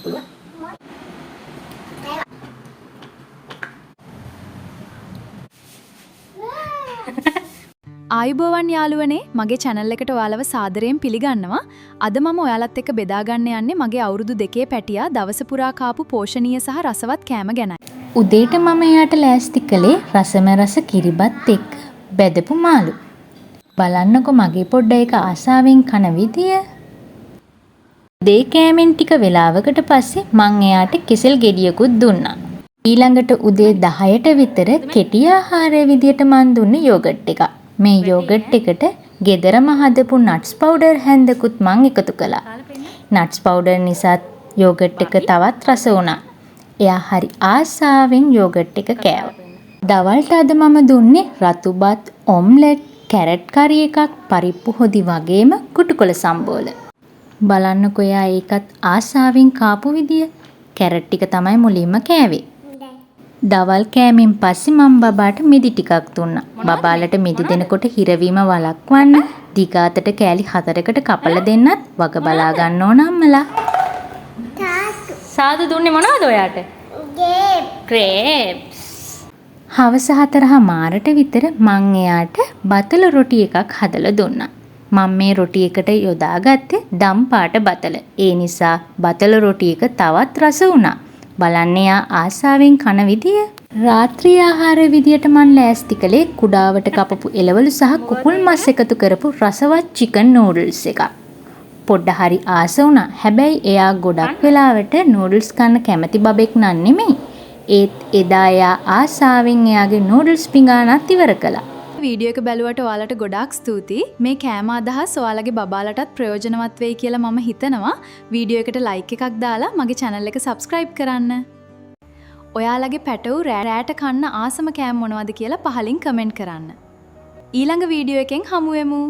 පුළුවන්. ආයුබෝවන් යාළුවනේ මගේ channel එකට ඔයාලව සාදරයෙන් පිළිගන්නවා. අද මම ඔයාලත් එක්ක බෙදා ගන්න යන්නේ මගේ අවුරුදු 2 පැටියා දවස පුරා කාපු පෝෂණීය සහ රසවත් කෑම ගැනයි. උදේට මම එයාට ලෑස්ති කළේ රසම රස කිරිබත් එක්ක බෙදපු මාළු. බලන්නකො මගේ පොඩ්ඩ එක ආසාවෙන් කන විදිය. උදේ කෑමෙන් ටික වෙලාවකට පස්සේ මං එයාට කෙසෙල් ගෙඩියකුත් දුන්නා. ඊළඟට උදේ 10ට විතර කෙටි ආහාරය විදියට මං දුන්නේ යෝගට් එකක්. මේ යෝගට් එකට ගෙදරම හදපු නට්ස් පවුඩර් හැන්දකුත් මං එකතු කළා. නට්ස් පවුඩර් නිසා යෝගට් එක තවත් රස වුණා. එයා හරි ආසාවෙන් යෝගට් එක කෑවා. දවල්ට අද මම දුන්නේ රතුබත්, ඔම්ලට්, කැරට් කරි එකක්, පරිප්පු හොදි වගේම කුටුකොළ සම්බෝල. බලන්නකෝ එයා ඒකත් ආසාවෙන් කාපු විදිය. කැරට් ටික තමයි මුලින්ම කෑවේ. දවල් කෑමෙන් පස්සේ මම බබාට මිදි ටිකක් දුන්නා. බබාලට මිදි දෙනකොට හිරවීම වළක්වන්න දිගාතට කෑලි 4කට කපලා දෙන්නත් වග බලා ගන්න ඕන අම්මලා. සාදු දුන්නේ මොනවද ඔයාට? ක්‍රේප්ස්. හවස 4:00 විතර මං එයාට බතල රොටි එකක් හදලා දුන්නා. මම මේ රොටි එකට යොදාගත්තේ දම් පාට බතල. ඒ නිසා බතල රොටි එක තවත් රස වුණා. බලන්න එයා ආසාවෙන් කන විදිය. රාත්‍රී ආහාර විදියට මං ලෑස්ති කළේ කුඩාවට කපපු එළවලු සහ කුකුල් මස් එකතු කරපු රසවත් චිකන් නූඩල්ස් එකක්. පොඩ්ඩ හරි ආස වුණා. හැබැයි එයා ගොඩක් වෙලාවට නූඩල්ස් කන්න කැමති බබෙක් නන් නෙමෙයි. ඒත් එදා එයා ආසාවෙන් එයාගේ නූඩල්ස් පිඟානත් ඉවර කළා. වීඩියෝ එක බැලුවට ඔයාලට ගොඩාක් ස්තුතියි. මේ කෑම අදහස් ඔයාලගේ බබාලටත් ප්‍රයෝජනවත් වෙයි කියලා මම හිතනවා. වීඩියෝ එකට ලයික් එකක් දාලා මගේ channel එක subscribe කරන්න. ඔයාලගේ පැටවු රෑට කන්න ආසම කෑම මොනවද කියලා පහලින් කමෙන්ට් කරන්න. ඊළඟ වීඩියෝ එකෙන් හමු වෙමු.